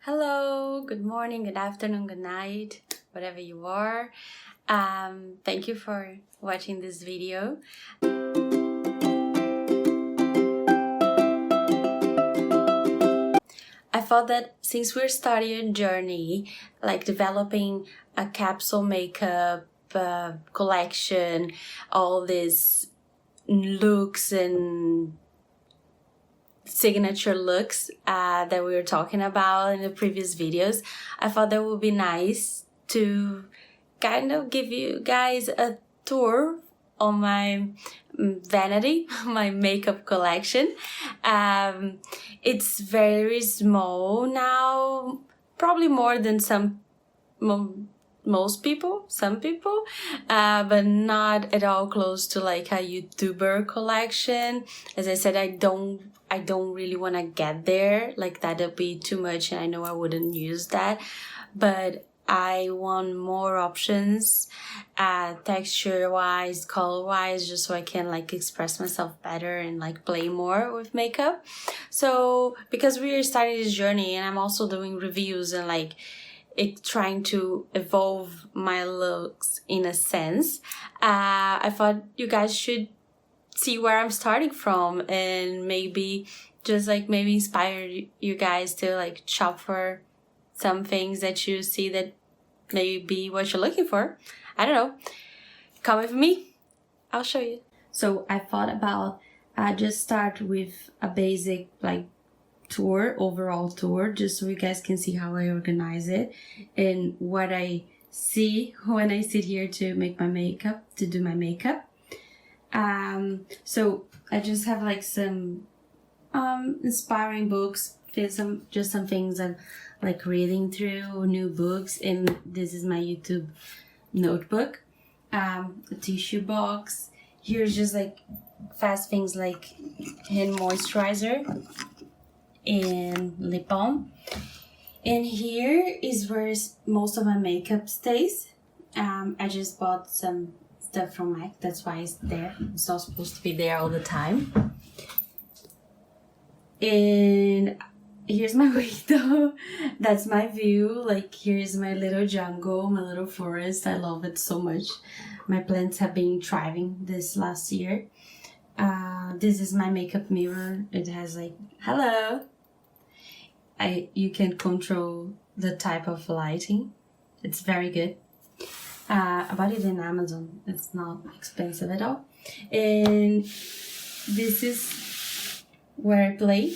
Hello, good morning, good afternoon, good night, whatever you are. Thank you for watching this video. I thought that since we're starting a journey, like developing a capsule makeup collection, all these looks and signature looks that we were talking about in the previous videos, I thought that would be nice to kind of give you guys a tour on my vanity, my makeup collection. It's very small now, probably more than some people, but not at all close to like a YouTuber collection. As I said, I don't really want to get there, like that'll be too much and I know I wouldn't use that, but I want more options, texture wise, color wise, just so I can like express myself better and like play more with makeup. So because we are starting this journey and I'm also doing reviews and like trying to evolve my looks in a sense, I thought you guys should see where I'm starting from and maybe just like maybe inspire you guys to like shop for some things that you see that may be what you're looking for. I don't know. Come with me. I'll show you. So I thought about just start with a basic like overall tour, just so you guys can see how I organize it and what I see when I sit here to make my makeup, to do my makeup. So I just have like some inspiring books, some things I'm like reading through, new books, and this is my YouTube notebook, a tissue box. Here's just like fast things like hand moisturizer and lip balm, and here is where most of my makeup stays. I just bought some stuff from MAC, that's why it's there. It's not supposed to be there all the time. And here's my window. That's my view. Like here's my little jungle, my little forest. I love it so much. My plants have been thriving this last year. This is my makeup mirror. It has like, hello. You can control the type of lighting. It's very good. I bought it in Amazon. It's not expensive at all. And this is where I play.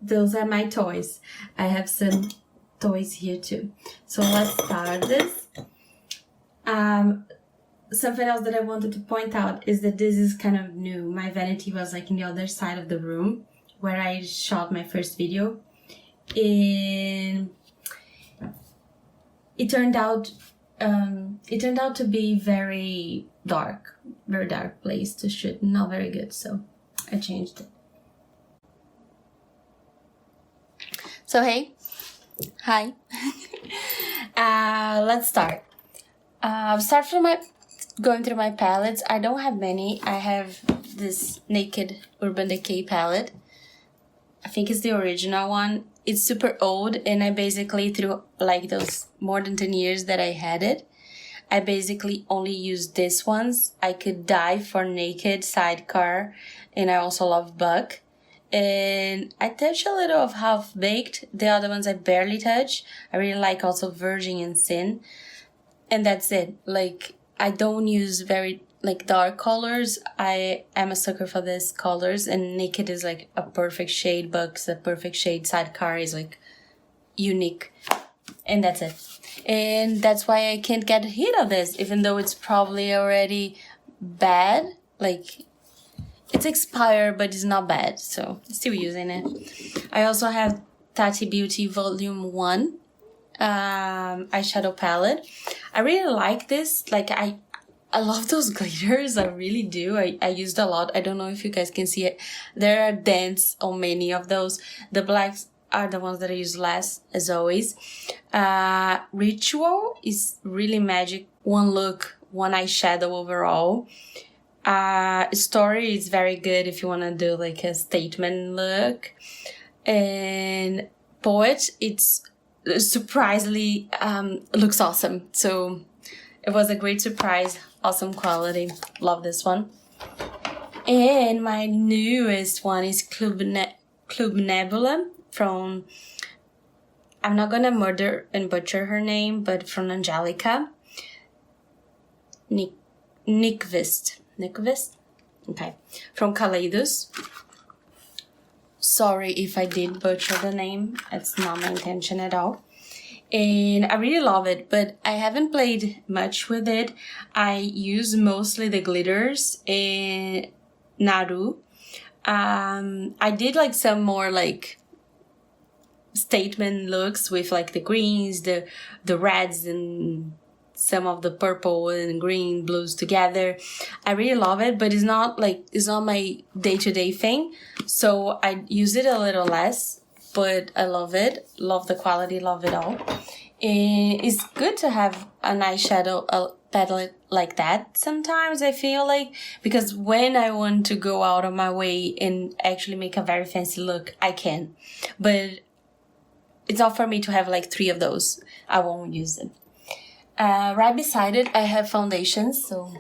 Those are my toys. I have some toys here too. So let's start this. Something else that I wanted to point out is that this is kind of new. My vanity was like in the other side of the room where I shot my first video, and it turned out to be very dark place to shoot. Not very good, so I changed it. So hey, hi. Let's start. Start from going through my palettes. I don't have many. I have this Naked Urban Decay palette. I think it's the original one. It's super old, and I basically, through like those more than 10 years that I had it, I basically only use this ones. I could die for Naked, Sidecar, and I also love Buck. And I touch a little of Half Baked. The other ones I barely touch. I really like also Virgin and Sin. And that's it. Like, I don't use very like dark colors. I am a sucker for these colors, and Naked is like a perfect shade. Buck's a perfect shade. Sidecar is like unique. And that's it. And that's why I can't get rid of this, even though it's probably already bad. Like, it's expired, but it's not bad, so still using it. I also have Tati Beauty Volume 1 eyeshadow palette. I really like this. Like, I love those glitters. I really do. I used a lot. I don't know if you guys can see it. There are dents on many of those. The blacks are the ones that I use less, as always. Ritual is really magic. One look, one eyeshadow overall. Story is very good if you want to do like a statement look. And poet, it's surprisingly looks awesome. So it was a great surprise, awesome quality. Love this one. And my newest one is Club Nebula from, I'm not gonna murder and butcher her name, but from Angelica. Nyqvist. Okay. From Kaleidos. Sorry if I did butcher the name. It's not my intention at all. And I really love it, but I haven't played much with it. I use mostly the glitters and Naru. I did like some more like statement looks with like the greens, the reds, and some of the purple and green blues together. I really love it, but it's not my day-to-day thing, so I use it a little less, but I love it, love the quality, love it all. And it's good to have an eyeshadow palette like that sometimes, I feel like, because when I want to go out of my way and actually make a very fancy look, I can, but it's not for me to have like 3 of those. I won't use them. Right beside it, I have foundations, so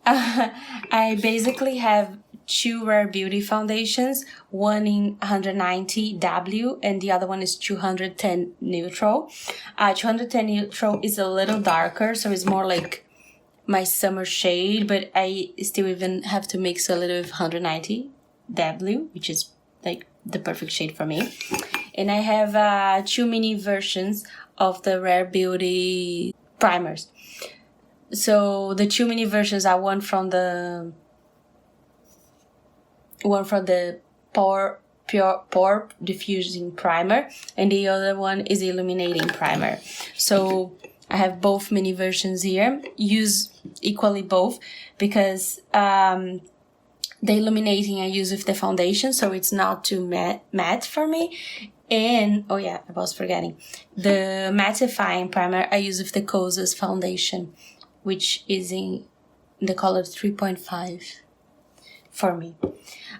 I basically have 2 Rare Beauty foundations, one in 190 W and the other one is 210 neutral. 210 neutral is a little darker, so it's more like my summer shade, but I still even have to mix a little with 190 W, which is like the perfect shade for me. And I have 2 mini versions of the Rare Beauty primers. So the 2 mini versions are one from the pore diffusing primer, and the other one is illuminating primer. So I have both mini versions here. Use equally both because the illuminating I use with the foundation, so it's not too matte for me. And, oh yeah, I was forgetting. The mattifying primer I use with the Kosas foundation, which is in the color 3.5 for me.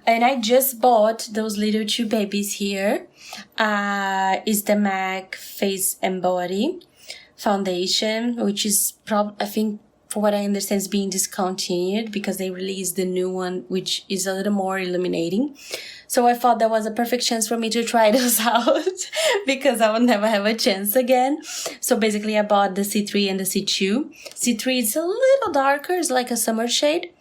And I just bought those little 2 babies here. Is the MAC Face and Body foundation, which is I think, for what I understand, is being discontinued because they released the new one, which is a little more illuminating. So I thought that was a perfect chance for me to try those out because I would never have a chance again. So basically I bought the C3 and the C2. C3 is a little darker, it's like a summer shade.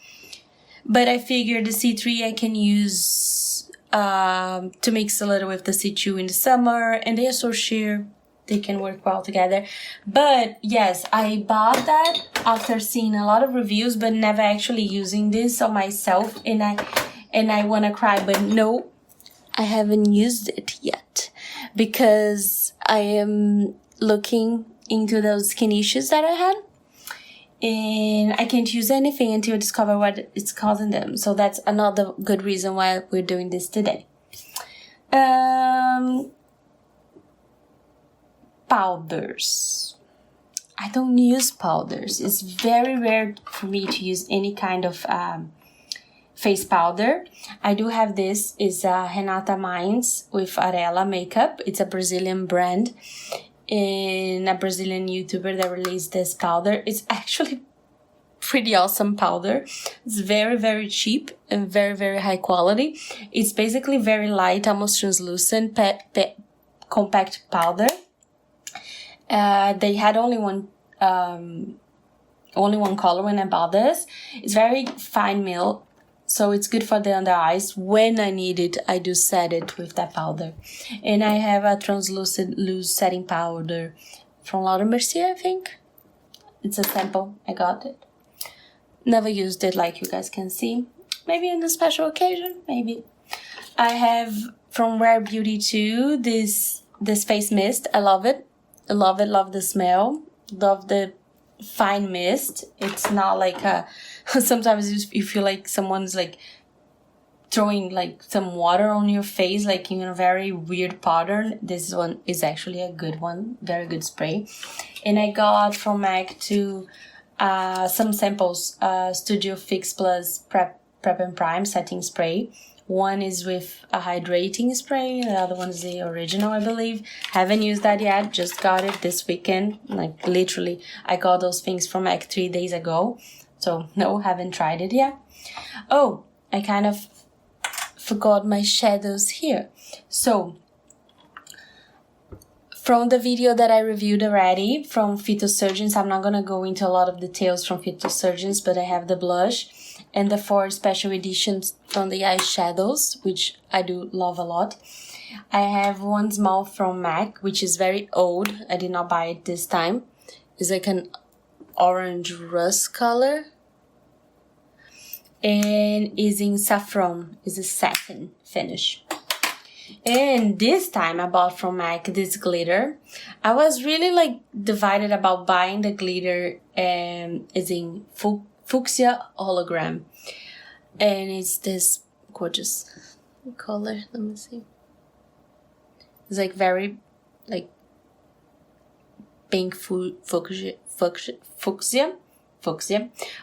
But I figured the C3 I can use to mix a little with the C2 in the summer, and they are so sheer. They can work well together. But yes, I bought that after seeing a lot of reviews, but never actually using this on myself. And I want to cry, but no, I haven't used it yet because I am looking into those skin issues that I had. And I can't use anything until I discover what it's causing them. So that's another good reason why we're doing this today. Powders. I don't use powders. It's very rare for me to use any kind of face powder. I do have this. It's Renata Meins with Arela Makeup. It's a Brazilian brand and a Brazilian YouTuber that released this powder. It's actually pretty awesome powder. It's very, very cheap and very, very high quality. It's basically very light, almost translucent, compact powder. They had only one color when I bought this. It's very fine milk, so it's good for the under eyes. When I need it, I do set it with that powder. And I have a translucent loose setting powder from Mercier, I think. It's a sample. I got it. Never used it, like you guys can see. Maybe on a special occasion, maybe. I have from Rare Beauty too this face mist. I love it. I love it, love the smell, love the fine mist. It's not like sometimes you feel like someone's like throwing like some water on your face, like in a very weird pattern. This one is actually a good one, very good spray. And I got from MAC to some samples, Studio Fix Plus Prep and Prime setting spray. One is with a hydrating spray, the other one is the original, I believe. Haven't used that yet, just got it this weekend. Like literally, I got those things from like 3 days ago. So no, haven't tried it yet. Oh, I kind of forgot my shadows here. So, from the video that I reviewed already from Phytosurgeons, I'm not gonna go into a lot of details from Phytosurgeons, but I have the blush and the 4 special editions from the eyeshadows, which I do love a lot. I have one small from MAC, which is very old. I did not buy it this time. It's like an orange rust color. And is in saffron. Is a satin finish. And this time I bought from MAC this glitter. I was really like divided about buying the glitter, and is in fuchsia hologram, and it's this gorgeous color. Let me see. It's like very like pink fuchsia,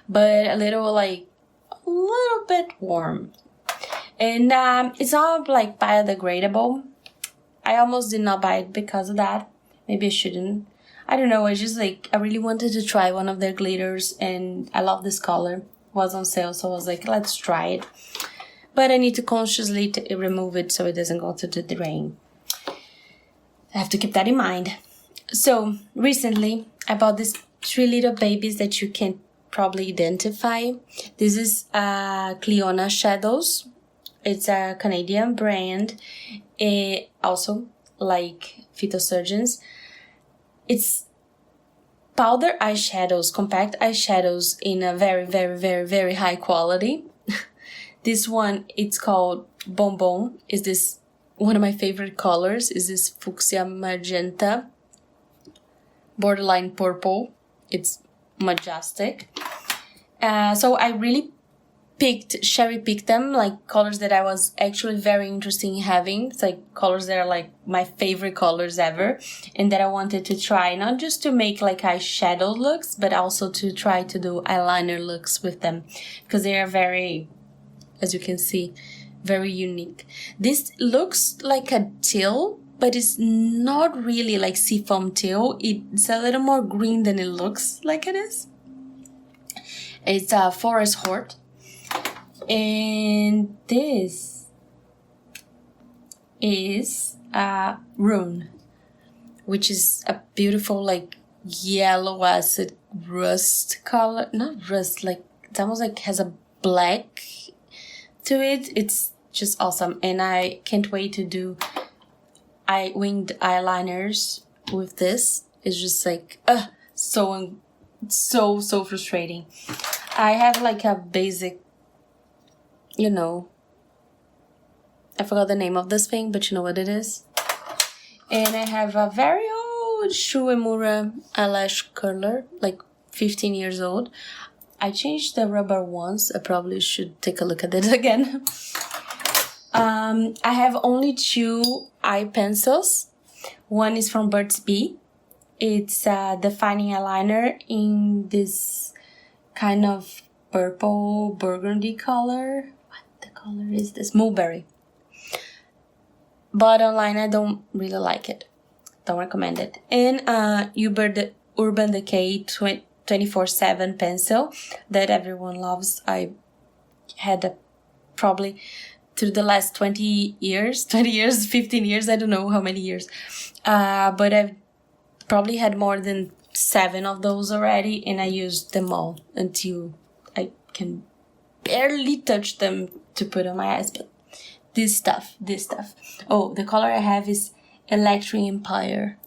but a little bit warm. And it's not like biodegradable. I almost did not buy it because of that. Maybe I shouldn't. I don't know. I just like, I really wanted to try one of their glitters, and I love this color. It was on sale, so I was like, let's try it. But I need to consciously remove it so it doesn't go to the drain. I have to keep that in mind. So recently I bought these 3 little babies that you can probably identify. This is Cleona Shadows. It's a Canadian brand, also like Phytosurgeons. It's powder eyeshadows, compact eyeshadows in a very, very, very, very high quality. This one, it's called Bonbon. Is this one of my favorite colors? Is this fuchsia magenta, borderline purple. It's majestic. So I really cherry picked them, like colors that I was actually very interested in having. It's like colors that are like my favorite colors ever, and that I wanted to try, not just to make like eyeshadow looks, but also to try to do eyeliner looks with them, because they are very, as you can see, very unique. This looks like a teal, but it's not really like seafoam teal. It's a little more green than it looks like it is. It's a Forest Heart. And this is a Rune, which is a beautiful like yellow acid rust color. Not rust, like it's almost like has a black to it. It's just awesome, and I can't wait to do winged eyeliners with this. It's just like so frustrating. I have like a basic, you know, I forgot the name of this thing, but you know what it is. And I have a very old Shu Uemura eyelash curler, like 15 years old. I changed the rubber once. I probably should take a look at it again. I have only 2 eye pencils. One is from Burt's Bees. It's a defining eyeliner in this kind of purple burgundy color. Color is this? Mulberry. But online I don't really like it. Don't recommend it. And Urban Decay 24/7 pencil that everyone loves. I had probably through the last 20 years, 15 years, I don't know how many years. But I've probably had more than 7 of those already, and I used them all until I can barely touch them to put on my eyes. But this stuff. Oh, the color I have is Electric Empire.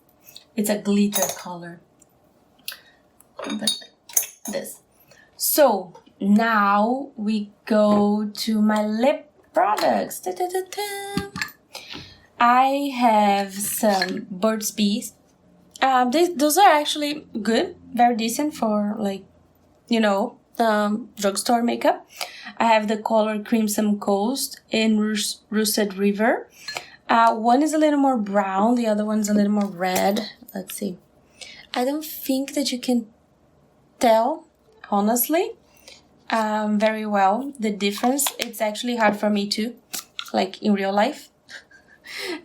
It's a glitter color. But this. So now we go to my lip products. I have some Burt's Bees. Those are actually good, very decent for like, you know, drugstore makeup. I have the color Crimson Coast in Russet River. One is a little more brown, the other one's a little more red. Let's see. I don't think that you can tell, honestly, very well. The difference, it's actually hard for me too, like in real life.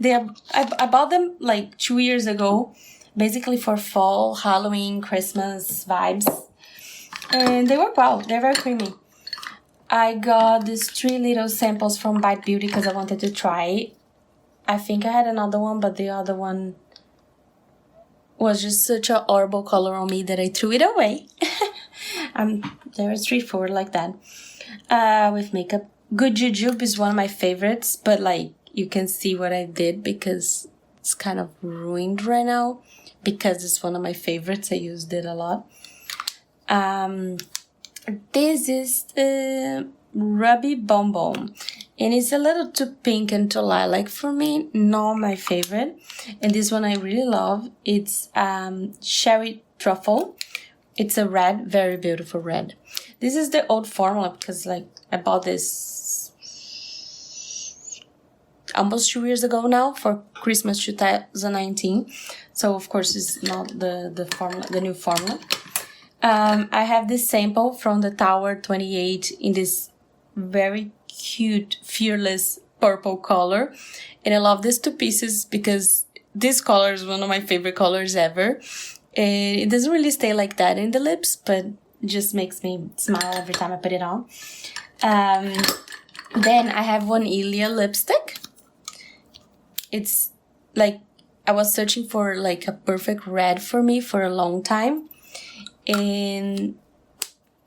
I bought them like 2 years ago, basically for fall, Halloween, Christmas vibes. And they work well. They're very creamy. I got these 3 little samples from Tati Beauty because I wanted to try it. I think I had another one, but the other one was just such a horrible color on me that I threw it away. They're straightforward like that. With makeup. Good Jujube is one of my favorites, but like you can see what I did because it's kind of ruined right now. Because it's one of my favorites, I used it a lot. This is the Ruby Bonbon. And it's a little too pink and too lilac for me. Not my favorite. And this one I really love. It's Cherry Truffle. It's a red, very beautiful red. This is the old formula because like I bought this almost 2 years ago now for Christmas 2019. So of course it's not the formula, the new formula. I have this sample from the Tower 28 in this very cute, fearless purple color. And I love these 2 pieces because this color is one of my favorite colors ever. And it doesn't really stay like that in the lips, but it just makes me smile every time I put it on. Then I have one Ilia lipstick. It's like, I was searching for like a perfect red for me for a long time. And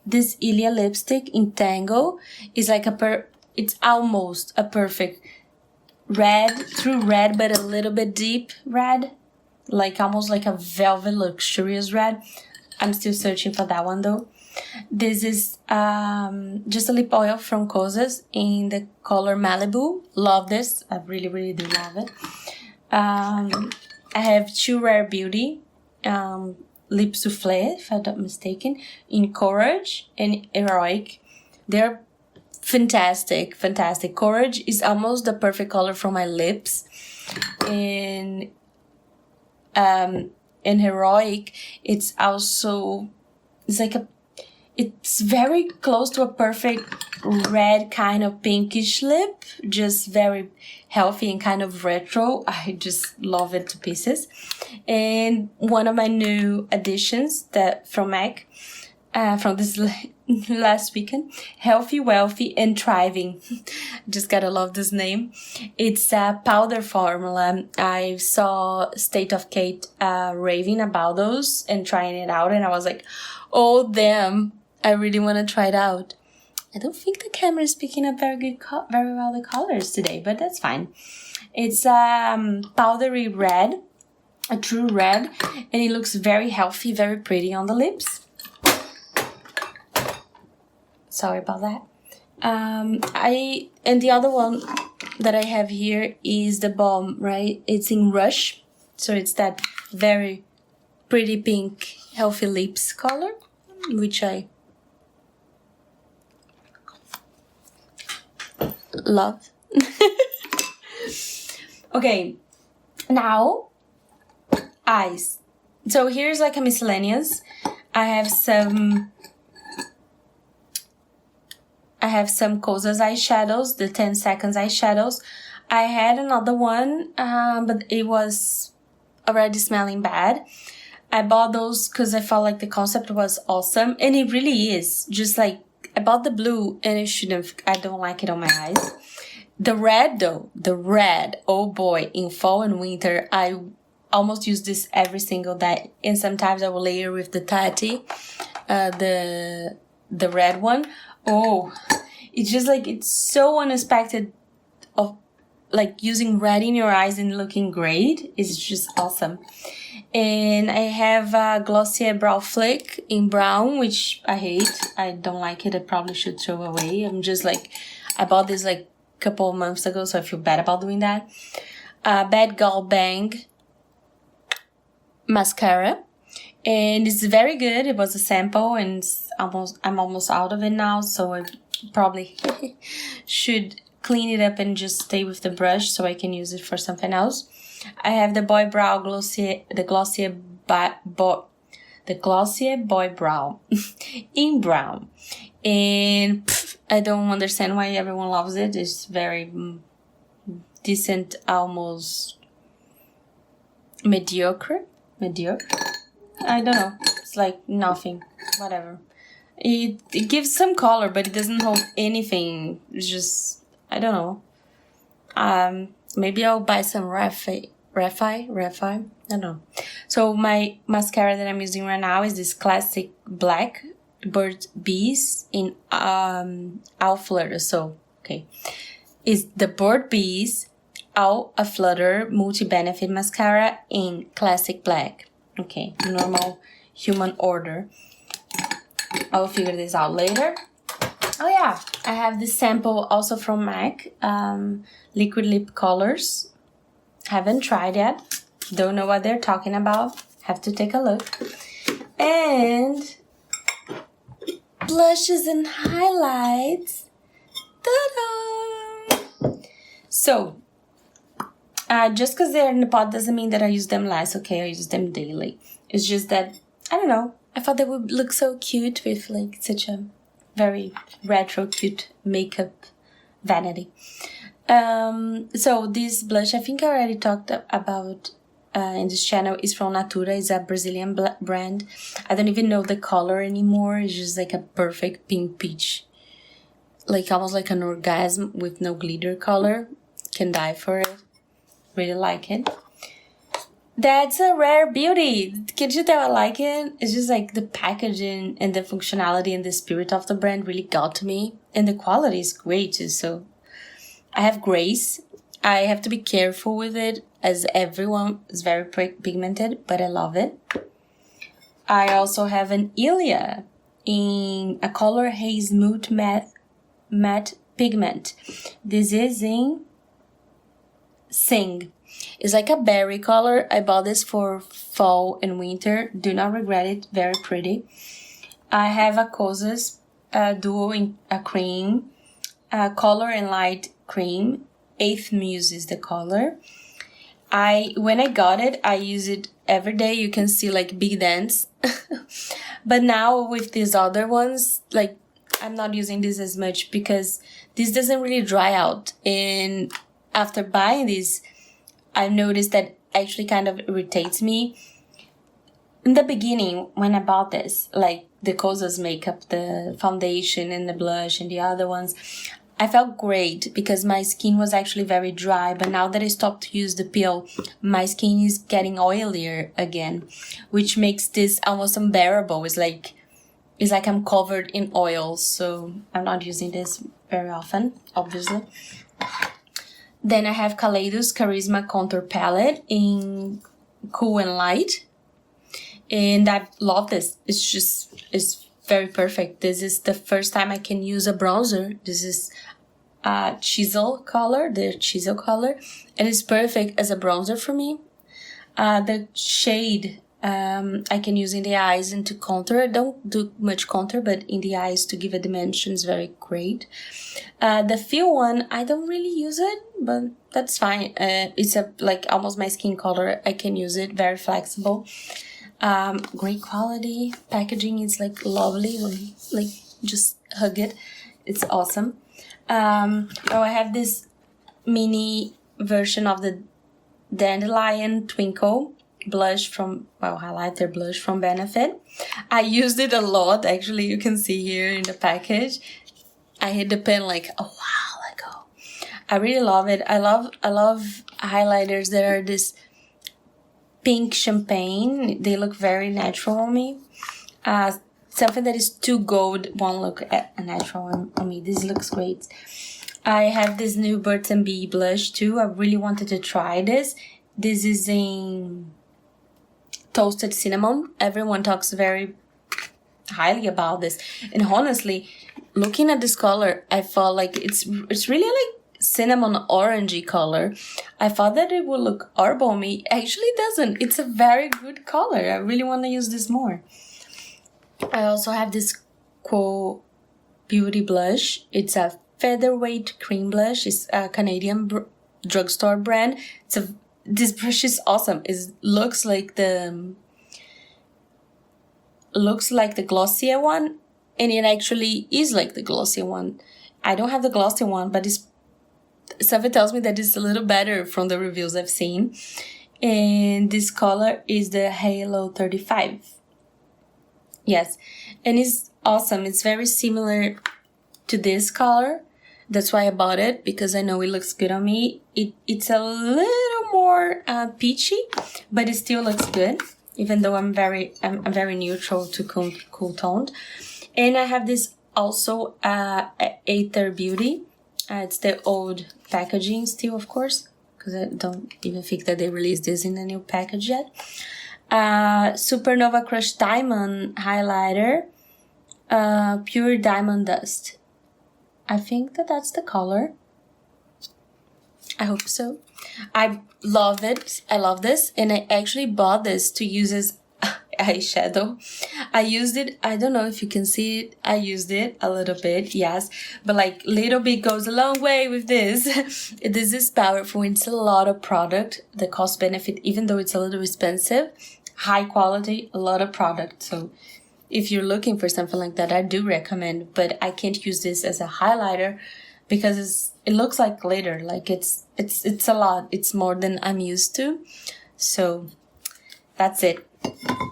this Ilia lipstick in Tango is like it's almost a perfect red, true red, but a little bit deep red. Like almost like a velvet luxurious red. I'm still searching for that one though. This is just a lip oil from Kosas in the color Malibu. Love this. I really, really do love it. I have 2 Rare Beauty lip souffle, if I'm not mistaken, in Courage and Heroic. They're fantastic, fantastic. Courage is almost the perfect color for my lips. And Heroic, it's very close to a perfect red kind of pinkish lip, just very healthy and kind of retro. I just love it to pieces. And one of my new additions that from MAC, from this last weekend, Healthy, Wealthy, and Thriving. Just gotta love this name. It's a powder formula. I saw State of Kate raving about those and trying it out, and I was like, oh damn, I really want to try it out. I don't think the camera is picking up very well the colors today, but that's fine. It's powdery red, a true red, and it looks very healthy, very pretty on the lips. Sorry about that. And the other one that I have here is the balm, right? It's in Rush, so it's that very pretty pink, healthy lips color, which I love. Okay, now eyes. So here's like a miscellaneous. I have some Kosas eyeshadows, the 10 seconds eyeshadows. I had another one, but it was already smelling bad. I bought those because I felt like the concept was awesome, and it really is. Just like, I bought the blue, and I don't like it on my eyes. The red though, oh boy, in fall and winter, I almost use this every single day, and sometimes I will layer with the Tatty, the red one. Oh, it's just like, it's so unexpected of like using red in your eyes and looking great. It's just awesome. And I have a Glossier Brow Flick in brown, which I hate. I don't like it. I probably should throw away. I'm just like, I bought this like a couple of months ago, so I feel bad about doing that. Bad Gal Bang mascara. And it's very good. It was a sample, and I'm almost out of it now, so I probably should clean it up and just stay with the brush so I can use it for something else. I have the Boy Brow Glossier, the Glossier Boy Brow in brown. And I don't understand why everyone loves it. It's very decent, almost mediocre. I don't know. It's like nothing. Whatever. It gives some color, but it doesn't hold anything. It's just, I don't know. Maybe I'll buy some Refi. I don't know. So my mascara that I'm using right now is this classic black Bird Bees in All Flutter. So, okay. Is the Bird Bees All A Flutter Multi-Benefit Mascara in classic black. Okay, normal human order. I'll figure this out later. Oh yeah, I have this sample also from MAC. Liquid lip colors. Haven't tried yet. Don't know what they're talking about. Have to take a look. And blushes and highlights. Ta-da! So, just because they're in the pot doesn't mean that I use them less. Okay, I use them daily. It's just that, I don't know. I thought they would look so cute with like such a very retro cute makeup vanity. So this blush, I think I already talked about in this channel, is from Natura. It's a Brazilian brand. I don't even know the color anymore. It's just like a perfect pink peach. Like almost like an orgasm with no glitter color. Can die for it. Really like it. That's a rare beauty. Can you tell I like it? It's just like the packaging and the functionality and the spirit of the brand really got to me. And the quality is great too. So I have Grace. I have to be careful with it as everyone is very pigmented, but I love it. I also have an Ilia in a color haze mute matte pigment. This is in Sing. It's like a berry color. I bought this for fall and winter. Do not regret it. Very pretty. I have a Kosas duo in a cream. Color and light cream. 8th Muse is the color. When I got it, I use it every day. You can see like big dents. But now with these other ones, like I'm not using this as much because this doesn't really dry out. And after buying this, I noticed that actually kind of irritates me. In the beginning, when I bought this, like the Kosas makeup, the foundation and the blush and the other ones, I felt great because my skin was actually very dry. But now that I stopped to use the peel, my skin is getting oilier again, which makes this almost unbearable. It's like I'm covered in oil, so I'm not using this very often, obviously. Then I have Kaleidos Charisma Contour Palette in Cool and Light. And I love this. It's very perfect. This is the first time I can use a bronzer. This is chisel color, the chisel color. And it's perfect as a bronzer for me. The shade I can use in the eyes and to contour. I don't do much contour, but in the eyes to give a dimension is very great. The Feel one, I don't really use it, but that's fine. It's like almost my skin color. I can use it, very flexible. Great quality. Packaging is like lovely. Like just hug it. It's awesome. I have this mini version of the Dandelion Twinkle blush from, highlighter blush from Benefit. I used it a lot, actually. You can see here in the package. I hit the pen like a while ago. I really love it. I love highlighters that are this pink champagne. They look very natural on me. Something that is too gold won't look a natural on me. This looks great. I have this new Birds and Bee blush too. I really wanted to try this. This is in Toasted Cinnamon. Everyone talks very highly about this. And honestly, looking at this color, I felt like it's really like cinnamon orangey color. I thought that it would look herbal on me. Actually, it doesn't. It's a very good color. I really want to use this more. I also have this Quo Beauty blush. It's a Featherweight cream blush. It's a Canadian drugstore brand. This brush is awesome. It looks like the Glossier one, And it actually is like the Glossier one. I don't have the Glossier one, but Souffle tells me that it's a little better from the reviews I've seen. And this color is the Halo 35. Yes, and it's awesome. It's very similar to this color. That's why I bought it, because I know it looks good on me. It's a little more peachy, but it still looks good, even though I'm very neutral to cool toned. And I have this also Aether Beauty. It's the old packaging still, of course, because I don't even think that they released this in a new package yet. Supernova Crushed Diamond Highlighter, Pure Diamond Dust. I think that's the color. I hope so. I love it. I love this. And I actually bought this to use as eyeshadow. I used it. I don't know if you can see it. I used it a little bit, yes. But like little bit goes a long way with this. This is powerful. It's a lot of product. The cost benefit, even though it's a little expensive, high quality, a lot of product. So if you're looking for something like that, I do recommend, but I can't use this as a highlighter because it looks like glitter. Like it's a lot. It's more than I'm used to. So that's it.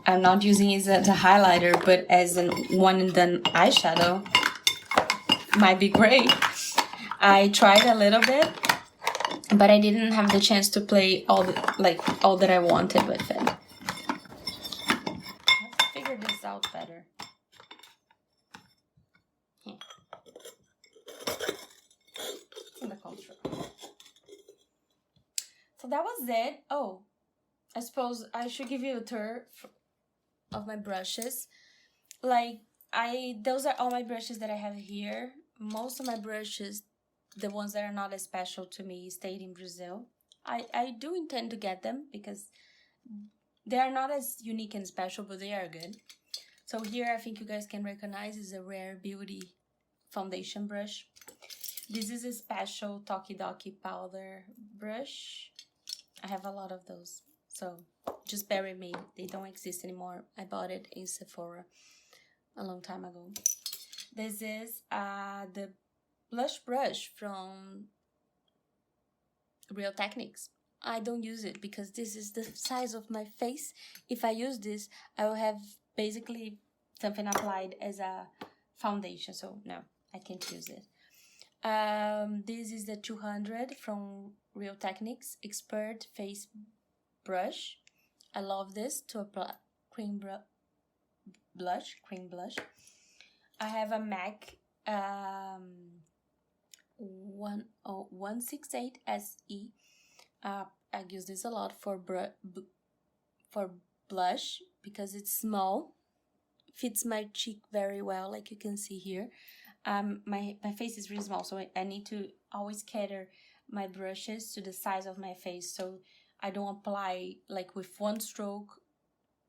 I'm not using it as a highlighter, but as a one and done eyeshadow might be great. I tried a little bit, but I didn't have the chance to play all that I wanted with it. This out better. Yeah. It's in the control. So that was it. Oh, I suppose I should give you a tour of my brushes. Like, those are all my brushes that I have here. Most of my brushes, the ones that are not as special to me, stayed in Brazil. I do intend to get them because they are not as unique and special, but they are good. So here I think you guys can recognize is a Rare Beauty foundation brush. This is a special Tokidoki powder brush. I have a lot of those, so just bear with me. They don't exist anymore. I bought it in Sephora a long time ago. This is the blush brush from Real Techniques. I don't use it because this is the size of my face. If I use this, I will have basically something applied as a foundation. So no, I can't use it. This is the 200 from Real Techniques Expert Face Brush. I love this to apply cream blush. I have a MAC 168 SE. I use this a lot for blush because it's small, fits my cheek very well, like you can see here. My face is really small, so I need to always cater my brushes to the size of my face, so I don't apply like with one stroke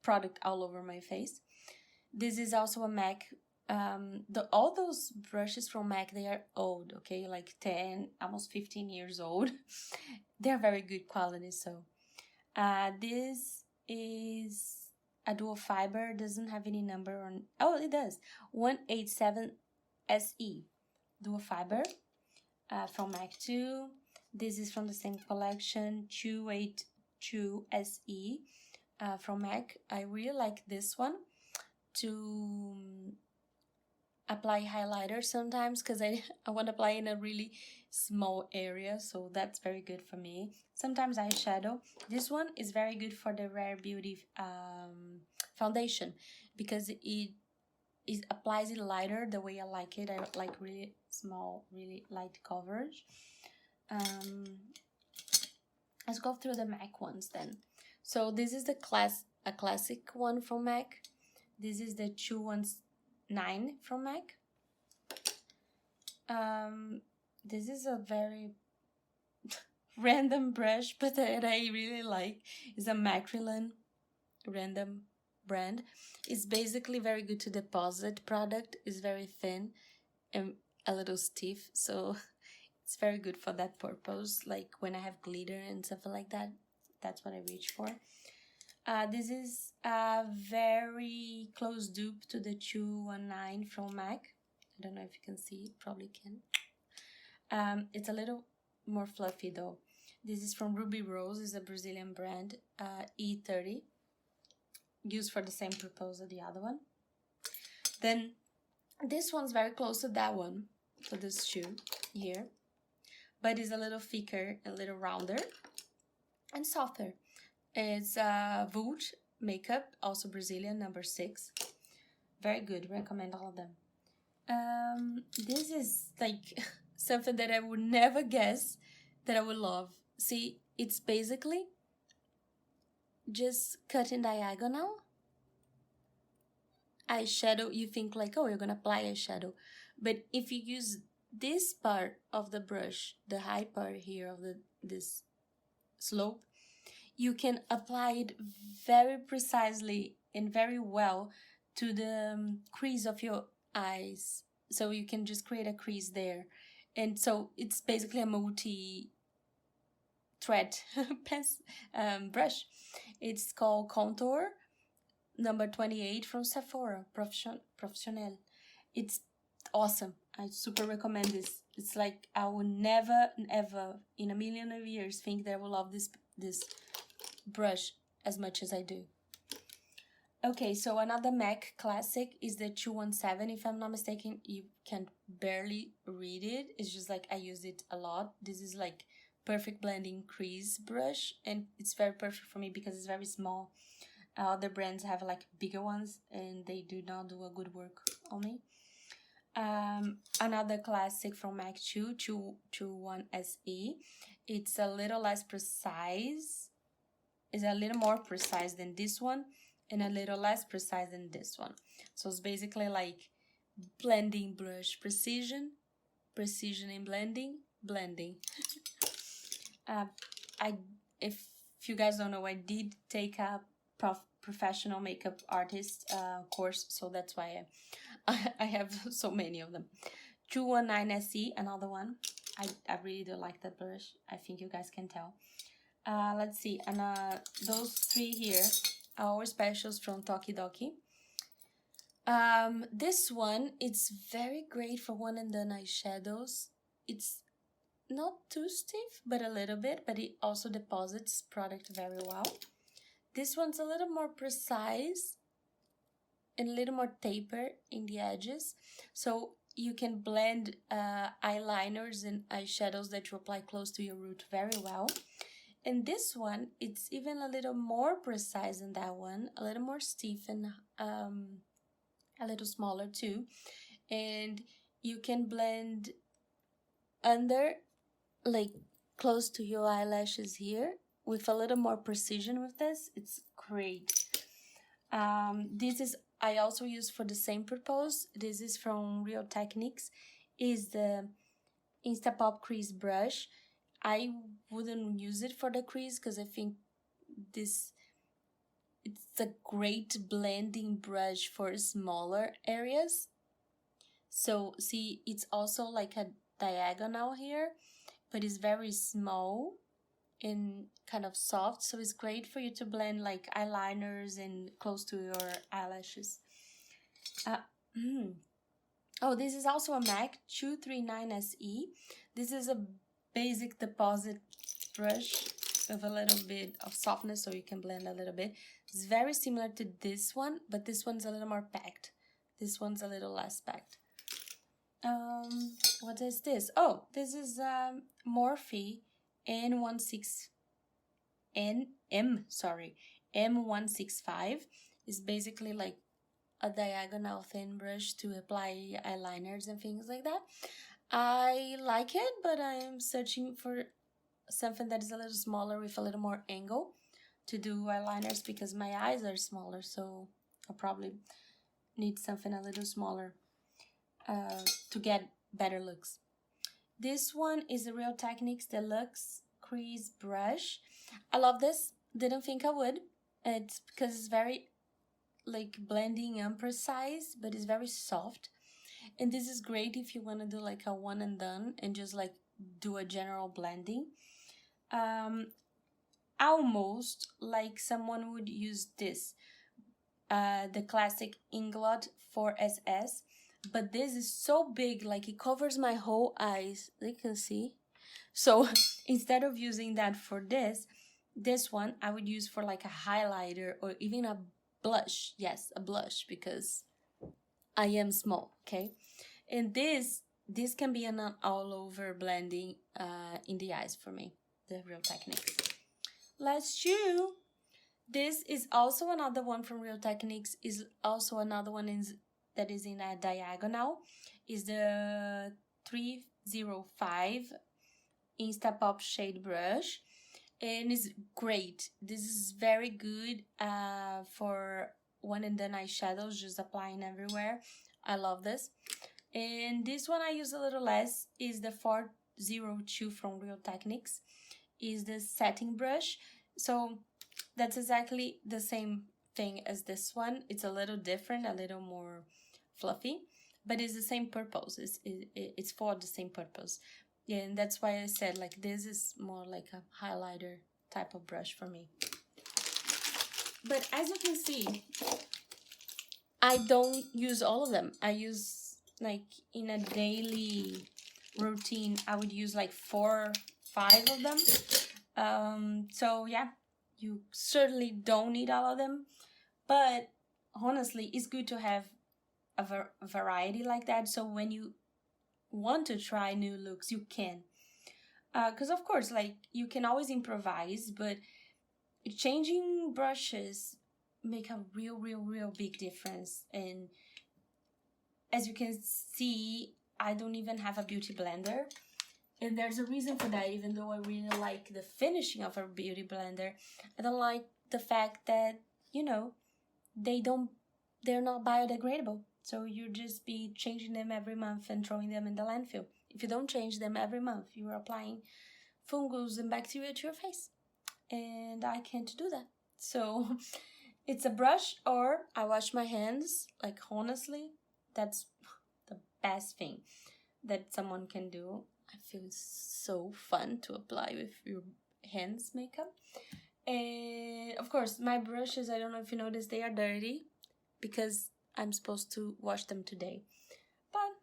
product all over my face. This is also a MAC. All those brushes from MAC, they are old, okay, like 10, almost 15 years old. They're very good quality. So this is a dual fiber, doesn't have any number on. Oh, it does. 187 SE dual fiber from MAC 2. This is from the same collection, 282 SE from MAC. I really like this one to apply highlighter sometimes because I want to apply in a really small area, so that's very good for me. Sometimes eyeshadow. This one is very good for the Rare Beauty foundation because it applies it lighter the way I like it. I like really small, really light coverage. Let's go through the MAC ones then. So this is a classic one from MAC. This is the 219 from MAC. This is a very random brush, but that I really like. It's a Macrylan random brand. It's basically very good to deposit product. It's very thin and a little stiff, so it's very good for that purpose. Like when I have glitter and stuff like that, that's what I reach for. This is a very close dupe to the 219 from MAC. I don't know if you can see it, probably can. It's a little more fluffy though. This is from Ruby Rose, is a Brazilian brand, E30, used for the same purpose as the other one. Then this one's very close to that one, for this shoe here, but it's a little thicker, a little rounder, and softer. It's Vult Makeup, also Brazilian, number 6. Very good, recommend all of them. This is like something that I would never guess that I would love. See, it's basically just cut in diagonal. Eyeshadow, you think like, oh, you're gonna apply eyeshadow. But if you use this part of the brush, the high part here of this slope, you can apply it very precisely and very well to the crease of your eyes. So you can just create a crease there. And so it's basically a multi-thread brush. It's called Contour, number 28 from Sephora, Professionnel. It's awesome. I super recommend this. It's like I would never, ever in a million of years think that I will love this brush as much as I do. Okay, so another MAC classic is the 217. If I'm not mistaken, you can barely read it. It's just like I use it a lot. This is like perfect blending crease brush, and it's very perfect for me because it's very small. Other brands have like bigger ones and they do not do a good work on me. Another classic from MAC 221 SE. It's a little less precise. It's a little more precise than this one and a little less precise than this one. So it's basically like blending brush precision in blending. If you guys don't know, I did take a professional makeup artist course, so that's why I have so many of them. 219 SE, another one. I really do like that brush. I think you guys can tell. Let's see, and those 3 here are our specials from Tokidoki. This one, it's very great for one and done eyeshadows. It's not too stiff, but a little bit, but it also deposits product very well. This one's a little more precise and a little more taper in the edges, so you can blend eyeliners and eyeshadows that you apply close to your root very well. And this one, it's even a little more precise than that one, a little more stiff and a little smaller too. And you can blend under, like close to your eyelashes here, with a little more precision with this. It's great. This is, I also use for the same purpose. This is from Real Techniques, is the Instapop Crease brush. I wouldn't use it for the crease because I think it's a great blending brush for smaller areas. So see, it's also like a diagonal here, but it's very small and kind of soft, so it's great for you to blend like eyeliners and close to your eyelashes. Oh, this is also a MAC 239 SE. This is a basic deposit brush with a little bit of softness, so you can blend a little bit. It's very similar to this one, but this one's a little more packed. This one's a little less packed. What is this? Oh, this is Morphe M165. Is basically like a diagonal thin brush to apply eyeliners and things like that. I like it, but I am searching for something that is a little smaller with a little more angle to do eyeliners because my eyes are smaller, so I'll probably need something a little smaller to get better looks. This one is the Real Techniques Deluxe Crease Brush. I love this. Didn't think I would. It's because it's very like blending and precise, but it's very soft. And this is great if you want to do like a one and done and just like do a general blending. I almost like someone would use this, the classic Inglot 4SS, but this is so big, like it covers my whole eyes, you can see. So instead of using that for this one I would use for like a highlighter or even a blush. Yes, a blush, because I am small, okay? And this can be an all over blending in the eyes for me, the Real Techniques. Let's chew. This is also another one from Real Techniques, is also another one that is in a diagonal, is the 305 Instapop shade brush, and it's great. This is very good for one and done eyeshadows, just applying everywhere. I love this. And this one I use a little less, is the 402 from Real Techniques, is the setting brush. So that's exactly the same thing as this one. It's a little different, a little more fluffy, but it's the same purpose. It's for the same purpose. Yeah, and that's why I said like this is more like a highlighter type of brush for me. But as you can see, I don't use all of them. I use like in a daily routine, I would use like 4 or 5 of them. So yeah, you certainly don't need all of them, but honestly, it's good to have a variety like that. So when you want to try new looks, you can. Because of course, like you can always improvise, but changing brushes make a real big difference. And as you can see, I don't even have a beauty blender. And there's a reason for that. Even though I really like the finishing of a beauty blender, I don't like the fact that, you know, they're not biodegradable. So you just be changing them every month and throwing them in the landfill. If you don't change them every month, you are applying fungus and bacteria to your face. And I can't do that. So it's a brush, or I wash my hands. Like honestly, that's the best thing that someone can do. I feel it's so fun to apply with your hands makeup. And of course, my brushes, I don't know if you noticed, they are dirty because I'm supposed to wash them today. But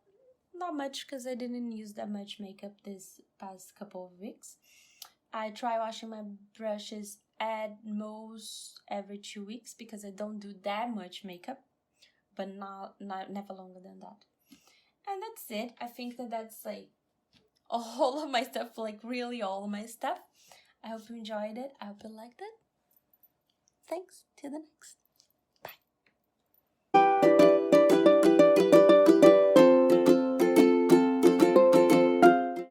not much, because I didn't use that much makeup this past couple of weeks. I try washing my brushes at most every 2 weeks because I don't do that much makeup, but never longer than that. And that's it. I think that's like all of my stuff, like really all of my stuff. I hope you enjoyed it. I hope you liked it. Thanks. Till the next.